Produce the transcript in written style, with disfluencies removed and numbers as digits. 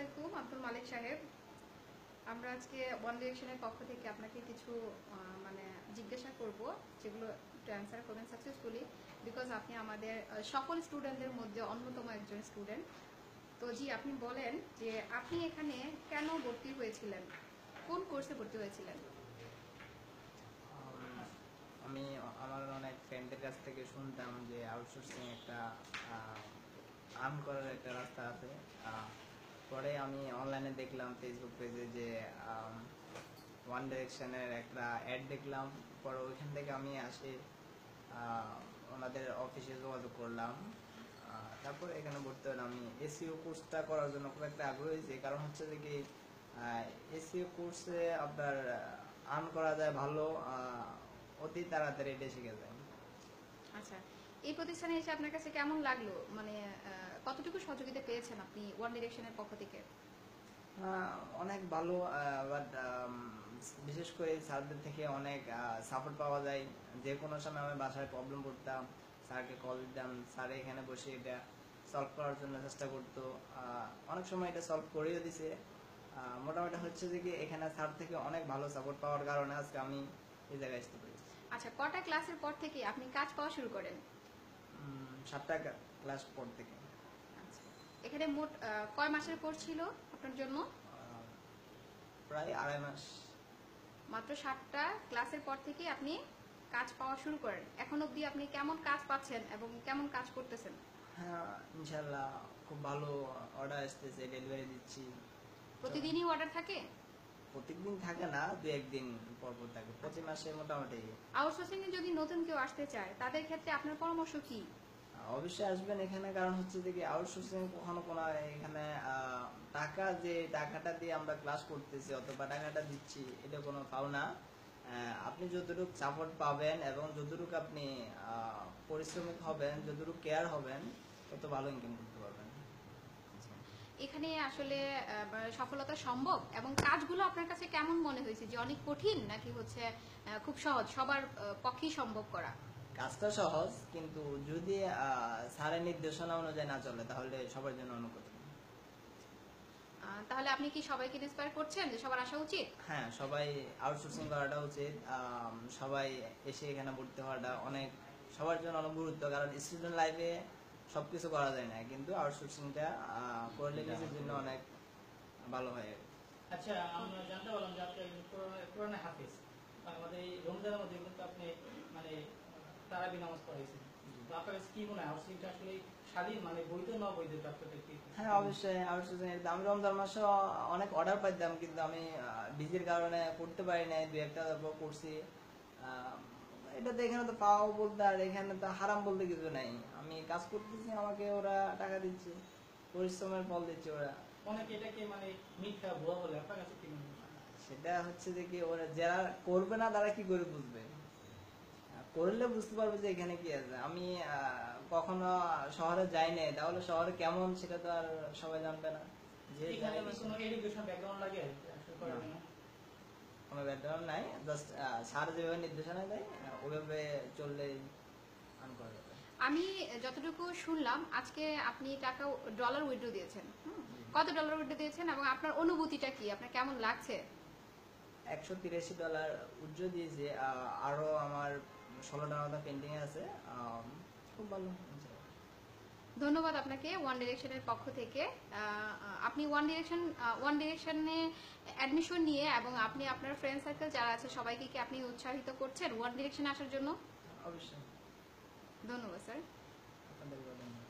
আলাইকুম আব্দুল মালিক সাহেব। আমরা আজকে ওয়ান ডিরেকশনের পক্ষ থেকে আপনাকে কিছু মানে জিজ্ঞাসা করব, যেগুলো একটু অ্যান্সার করবেন সাকসেসফুলি, বিকজ আপনি আমাদের সকল স্টুডেন্টদের মধ্যে অন্যতম একজন স্টুডেন্ট। তো জি, আপনি বলেন যে আপনি এখানে কেন ভর্তি হয়েছিলেন, কোন কোর্সে ভর্তি হয়েছিলেন? আমি আমার অনেক ফ্রেন্ডদের কাছ থেকে শুনতাম যে আউটসোর্সিং একটা আর্ন করার একটা রাস্তা আছে। পরে আমি অনলাইনে দেখলাম ফেসবুক পেজে যে ওয়ান ডিরেকশনের একটা অ্যাড দেখলাম। পরে ওইখান থেকে আমি আসি ওনাদের অফিসে যোগাযোগ করলাম। তারপরে এখানে ভর্তি হলাম। আমি এসইও কোর্সটা করার জন্য খুব একটা আগ্রহী হয়েছি, কারণ হচ্ছে যে কি এসইও কোর্সে আপনার আর্ন করা যায় ভালো, অতি তাড়াতাড়ি এটা শিখে যায়। আচ্ছা, এই প্রতিষ্ঠানে এসে আপনার কাছে কেমন লাগলো, মানে কতটুকু সহযোগিতা পেয়েছেন আপনি ওয়ান ডিরেকশনের পক্ষ থেকে? অনেক ভালো, বাট বিশেষ করে স্যারদের থেকে অনেক সাপোর্ট পাওয়া যায়। যে কোনো সময় আমি বাসায় প্রবলেম করতাম, স্যারকে কল দিতাম, স্যার এখানে বসে এটা সলভ করার জন্য চেষ্টা করতো। অনেক সময় এটা সলভ করেও দিছে। মোটামুটি হচ্ছে যে কি এখানে স্যার থেকে অনেক ভালো সাপোর্ট পাওয়ার কারণে আজকে আমি এই জায়গায় আসতে পেরেছি। আচ্ছা, কটা ক্লাসের পর থেকে আপনি কাজ পাওয়া শুরু করেন? 7টা ক্লাস পর থেকে। আচ্ছা, এখানে মোট কয় মাসের কোর্স ছিল আপনার জন্য? প্রায় 2.5 মাস। মাত্র 7টা ক্লাসের পর থেকে আপনি কাজ পাওয়া শুরু করেন। এখন অবধি আপনি কেমন কাজ পাচ্ছেন এবং কেমন কাজ করতেছেন? হ্যাঁ, ইনশাল্লাহ খুব ভালো অর্ডার আসতেছে, ডেলিভারি দিচ্ছি। প্রতিদিনই অর্ডার থাকে? প্রত্যেকদিন থাকে না, 2-1 দিন পর পর থাকে, প্রতি মাসে মোটামুটি। আউটসোর্সিং এ যদি নতুন কেউ আসতে চায়, তাদের ক্ষেত্রে আপনার পরামর্শ কি? অবশ্যই আসবেন এখানে, কারণ হচ্ছে যে আউটসোর্সিং কখনো কোনো এখানে টাকাটা দিয়ে আমরা ক্লাস করতেছি অথবা টাকাটা দিচ্ছি, এটা কোনো পাওনা। আপনি যতটুকু সাপোর্ট পাবেন এবং যতটুকু আপনি পরিশ্রমিক হবেন, যতটুকু কেয়ার হবেন, তত ভালো ইনকাম করতে পারবেন। এখানে আসলে সফলতা সম্ভব, এবং কাজগুলো আপনার কাছে কেমন মনে হয়েছে, যে অনেক কঠিন নাকি হচ্ছে খুব সহজ, সবার পক্ষেই সম্ভব করা? কাজটা সহজ, কিন্তু যদি স্যারের নির্দেশনা অনুযায়ী না চলে তাহলে সবার জন্য অনেক কঠিন। তাহলে আপনি কি সবাইকে ইন্সপায়ার করছেন যে সবার আসা উচিত? হ্যাঁ, সবাই আউটসোর্সিং করাটা উচিত। সবাই এসে এখানে ভর্তি হওয়াটা অনেক সবার জন্য অনেক গুরুত্ব, কারণ স্টুডেন্ট লাইফে সবকিছু করা যায় না, কিন্তু আউটসোর্সিংটা করলে নিজের জন্য অনেক ভালো হয়। আচ্ছা, আমরা জানতে পারলাম যে আপনি কোরআনে হাফেজ। আমাদের এই রমজানের মধ্যে কিন্তু আপনি মানে তারাবি নামাজ পড়াইছেন। তো আপনার কাছে কি মনে হয় আউটসোর্সিংটা আসলে স্বাধীন, মানে বৈধ না অবৈধ? আপনাদের কি? হ্যাঁ, অবশ্যই আউটসোর্সিং এর আমি রমজান মাসে অনেক অর্ডার পাইতাম, কিন্তু আমি বিজির কারণে করতে পারি নাই, 2-1টা করছি। এটাতে এখানে তো পাওয়া বলতে আর এখানে তো হারাম বলতে কিছু নাই। আমি কাজ করতেছি, আমাকে ওরা টাকা দিচ্ছে, পরিশ্রমের ফল দিচ্ছে ওরা। অনেকে এটাকে মানে মিথ্যা ভুয়া বলে, আপনার কাছে কি মনে হয়? সেটা হচ্ছে যে কি ওরা যারা করবে না তারা কি করে বুঝবে? করলে বুঝতে পারবে যে এখানে কি আছে। আমি কখনো শহরে যাই নাই, তাহলে শহরে কেমন সেটা তো আর সবাই জানবে না। যে এখানে কোনো এডুকেশন ব্যাকগ্রাউন্ড লাগে আসলে করার জন্য? কোনো ব্যাকগ্রাউন্ড নাই, জাস্ট স্যার যেভাবে নির্দেশনা দেয় ওইভাবে চললে আর্ন করা যাবে। আমি যতটুকু শুনলাম, আজকে আপনি টাকা ডলার উইথড্র দিয়েছেন। কত ডলার উইথড্র দিয়েছেন এবং আপনার অনুভূতিটা কি, আপনার কেমন লাগছে? $183 উজ্জ্বল দিয়েছে, আরো আমার 16টার মতো পেন্ডিং আছে। খুব ভালো। ধন্যবাদ আপনাকে ওয়ান ডিরেকশনের পক্ষ থেকে। আপনি ওয়ান ডিরেকশনে অ্যাডমিশন নিয়ে এবং আপনি আপনার ফ্রেন্ড সার্কেল যারা আছে সবাইকে কি আপনি উৎসাহিত করছেন ওয়ান ডিরেকশনে আসার জন্য? অবশ্যই। ধন্যবাদ স্যার। আপনাদের ধন্যবাদ।